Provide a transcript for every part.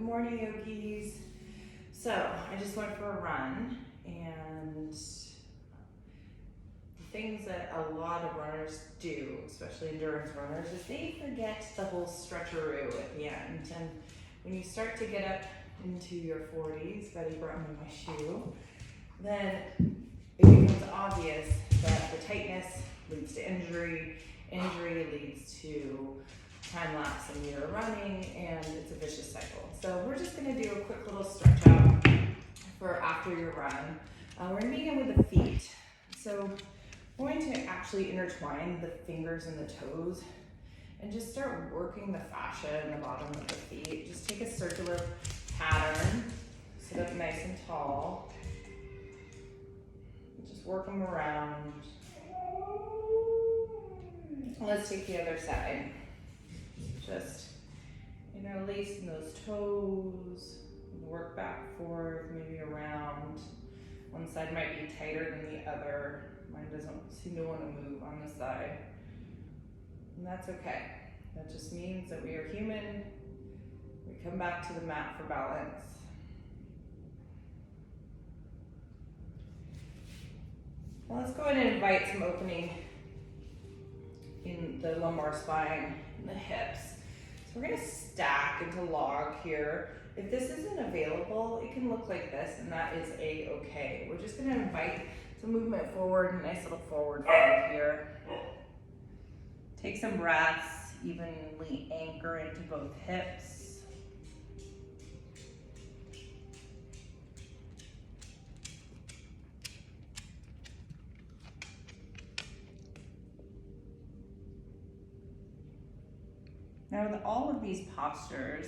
Good morning, yogis. So I just went for a run, and the things that a lot of runners do, especially endurance runners, is they forget the whole stretcheroo at the end. And when you start to get up into your 40s, Betty brought me my shoe, then it becomes obvious that the tightness leads to injury, injury leads to time lapse in your running, and it's a vicious cycle. So we're just gonna do a quick little stretch out for after your run. We're gonna begin with the feet. So we're going to actually intertwine the fingers and the toes and just start working the fascia in the bottom of the feet. Just take a circular pattern, sit up nice and tall. Just work them around. Let's take the other side. Just interlacing those toes, work back and forth, maybe around. One side might be tighter than the other. Mine doesn't seem to want to move on this side. And that's okay. That just means that we are human. We come back to the mat for balance. Now let's go ahead and invite some opening in the lumbar spine and the hips. So we're gonna stack into log here. If this isn't available, it can look like this, and that is a-okay. We're just gonna invite some movement forward, a nice little forward fold here. Take some breaths, evenly anchor into both hips. Now with all of these postures,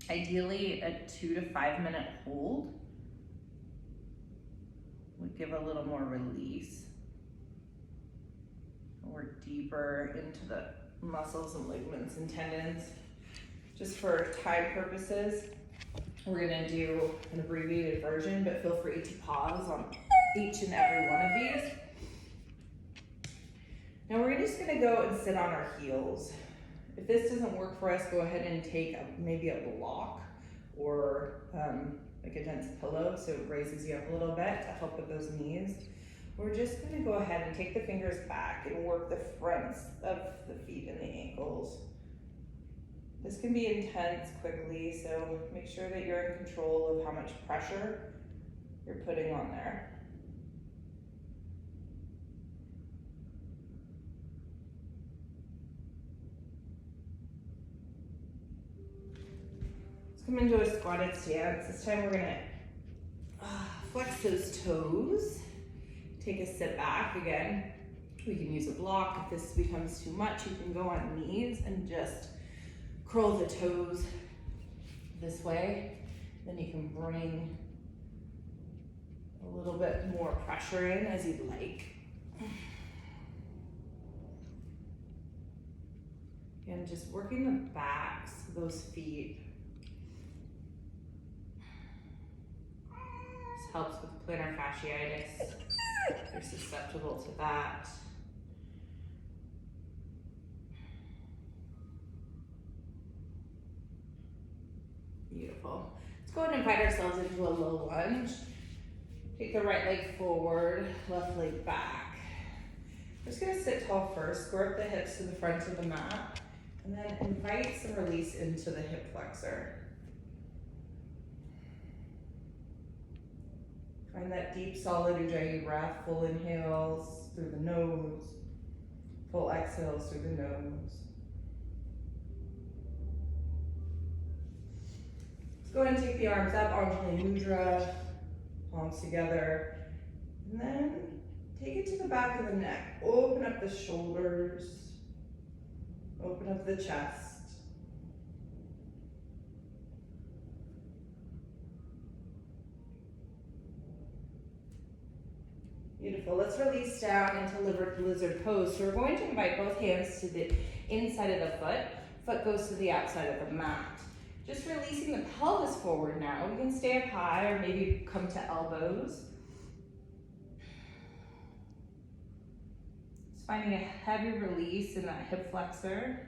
ideally a 2 to 5 minute hold would give a little more release. Work deeper into the muscles and ligaments and tendons. Just for time purposes, we're gonna do an abbreviated version, but feel free to pause on each and every one of these. Now we're just gonna go and sit on our heels. If this doesn't work for us, go ahead and take maybe a block or like a dense pillow so it raises you up a little bit to help with those knees. We're just gonna go ahead and take the fingers back and work the fronts of the feet and the ankles. This can be intense quickly, so make sure that you're in control of how much pressure you're putting on there. Come into a squatted stance. This time we're gonna flex those toes. Take a sit back again. We can use a block. If this becomes too much, you can go on knees and just curl the toes this way. Then you can bring a little bit more pressure in as you'd like. And just working the backs of those feet. Helps with plantar fasciitis. They're susceptible to that. Beautiful. Let's go ahead and invite ourselves into a low lunge. Take the right leg forward, left leg back. We're just gonna sit tall first, square up the hips to the front of the mat, and then invite some release into the hip flexor. Find that deep, solid Ujjayi breath, full inhales through the nose, full exhales through the nose. Let's go ahead and take the arms up, Anjali Mudra, palms together, and then take it to the back of the neck. Open up the shoulders, open up the chest. Beautiful. Let's release down into lizard pose. So we're going to invite both hands to the inside of the foot. Foot goes to the outside of the mat. Just releasing the pelvis forward now. We can stay up high or maybe come to elbows. Just finding a heavy release in that hip flexor.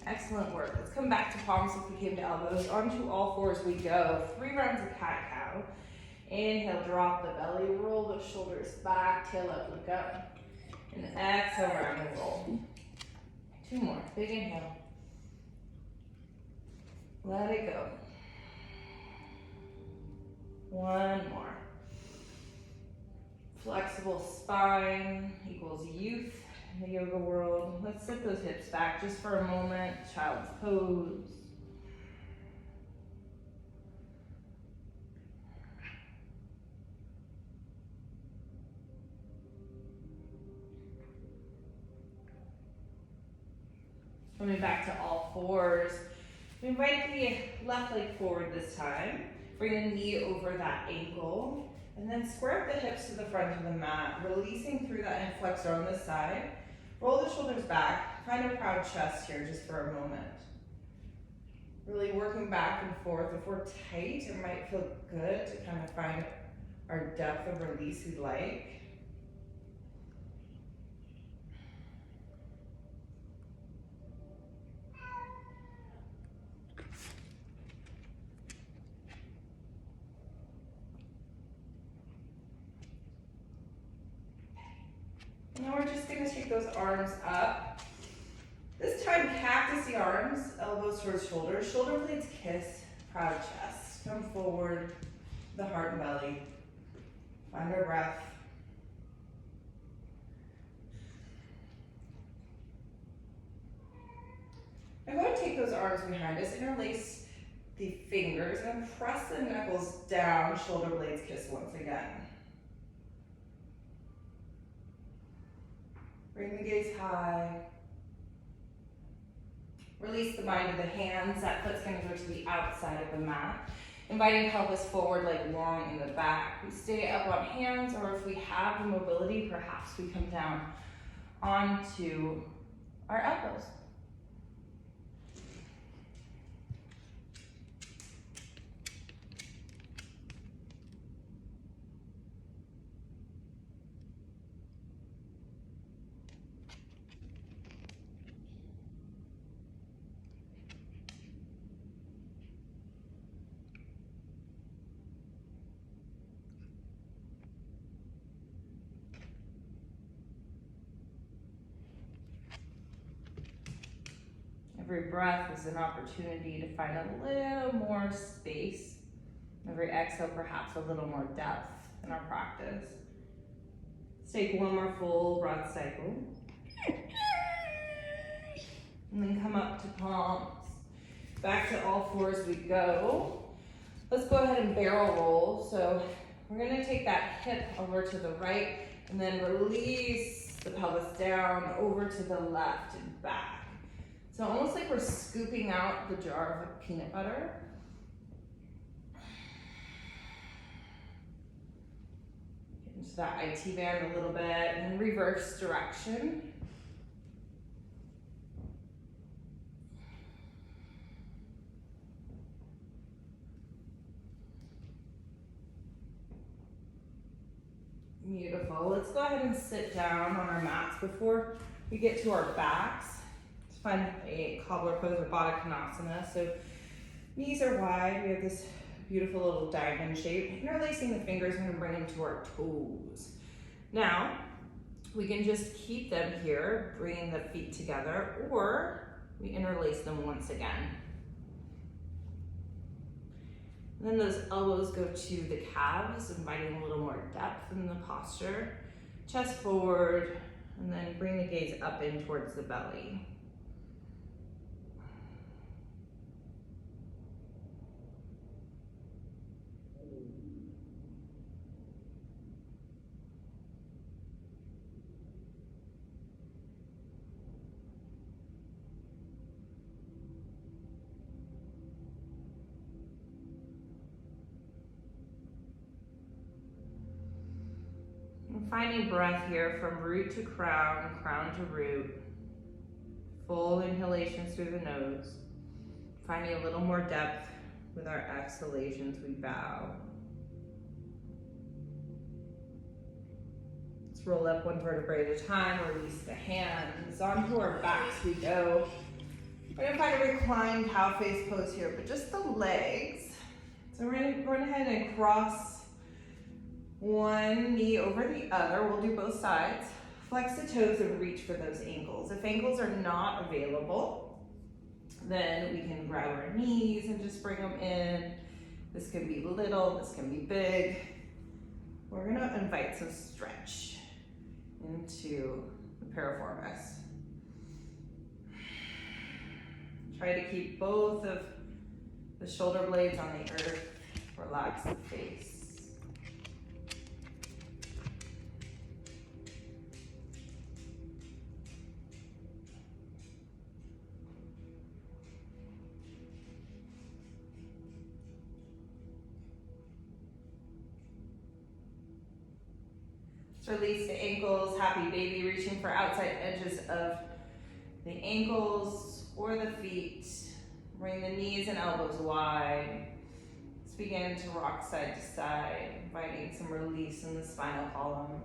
Excellent work. Let's come back to palms if we came to elbows. Onto all fours we go. 3 rounds of cat-cow. Inhale, drop the belly, roll the shoulders back, tail up, look up. And exhale, round and roll. 2 more. Big inhale. Let it go. 1 more. Flexible spine equals youth in the yoga world. Let's sit those hips back just for a moment. Child's pose. Coming back to all fours. We invite the left leg forward this time. Bring the knee over that ankle. And then square up the hips to the front of the mat, releasing through that hip flexor on this side. Roll the shoulders back. Find a proud chest here just for a moment. Really working back and forth. If we're tight, it might feel good to kind of find our depth of release we'd like. Now we're just going to take those arms up. This time, cactus the arms, elbows towards shoulders, shoulder blades kiss, proud chest. Come forward, the heart and belly. Find our breath. I'm going to take those arms behind us, interlace the fingers, and press the knuckles down, shoulder blades kiss once again. Bring the gaze high. Release the mind to the hands. That foot's going to go to the outside of the mat. Inviting pelvis forward, like long in the back. We stay up on hands, or if we have the mobility, perhaps we come down onto our elbows. Every breath is an opportunity to find a little more space. Every exhale, perhaps a little more depth in our practice. Let's take 1 more full breath cycle. And then come up to palms. Back to all fours we go. Let's go ahead and barrel roll. So we're going to take that hip over to the right and then release the pelvis down over to the left and back. So almost like we're scooping out the jar of peanut butter. Get into that IT band a little bit, and then reverse direction. Beautiful. Let's go ahead and sit down on our mats before we get to our backs. Find a cobbler pose or Baddha Konasana. So knees are wide. We have this beautiful little diamond shape. Interlacing the fingers, we're going to bring them to our toes. Now, we can just keep them here, bringing the feet together, or we interlace them once again. And then those elbows go to the calves, inviting a little more depth in the posture. Chest forward, and then bring the gaze up in towards the belly. Finding breath here from root to crown, crown to root. Full inhalations through the nose. Finding a little more depth with our exhalations, we bow. Let's roll up 1 vertebrae at a time, release the hands. Onto our backs we go. We're gonna find a reclined cow face pose here, but just the legs. So we're gonna go ahead and cross one knee over the other. We'll do both sides. Flex the toes and reach for those ankles. If ankles are not available, then we can grab our knees and just bring them in. This can be little, this can be big. We're gonna invite some stretch into the piriformis. Try to keep both of the shoulder blades on the earth. Relax the face. Release the ankles, happy baby, reaching for outside edges of the ankles or the feet. Bring the knees and elbows wide. Let's begin to rock side to side, inviting some release in the spinal column.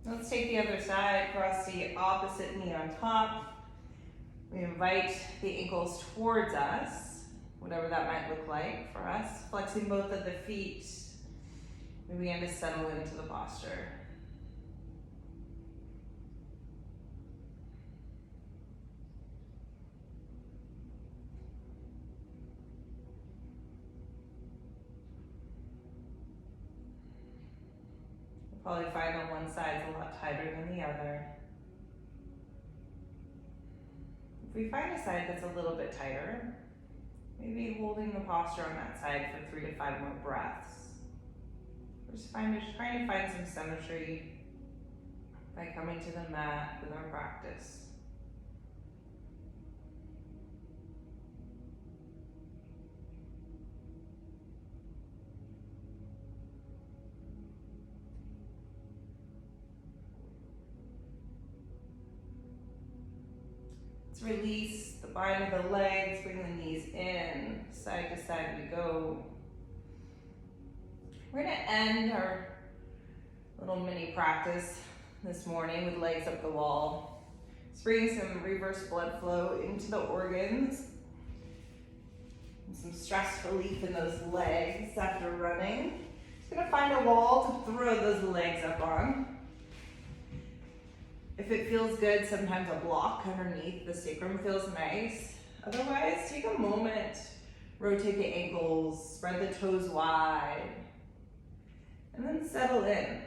Let's take the other side, cross the opposite knee on top. We invite the ankles towards us, whatever that might look like for us. Flexing both of the feet. We begin to settle into the posture. Probably find that one side is a lot tighter than the other. If we find a side that's a little bit tighter, maybe holding the posture on that side for 3 to 5 more breaths. We're just trying to find some symmetry by coming to the mat with our practice. Release the bind of the legs, bring the knees in, side to side we go. We're gonna end our little mini practice this morning with legs up the wall. Let's bring some reverse blood flow into the organs. And some stress relief in those legs after running. Just gonna find a wall to throw those legs up on. If it feels good, sometimes a block underneath the sacrum feels nice. Otherwise, take a moment, rotate the ankles, spread the toes wide, and then settle in.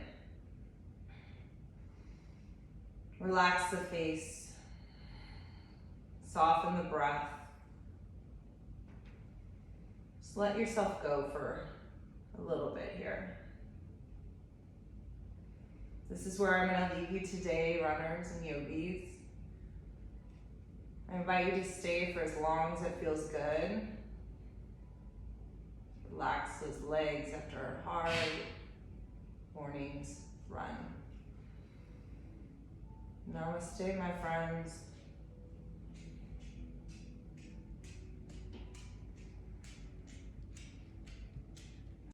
Relax the face, soften the breath. Just let yourself go for a little bit here. This is where I'm going to leave you today, runners and yogis. I invite you to stay for as long as it feels good. Relax those legs after a hard morning's run. Namaste, my friends.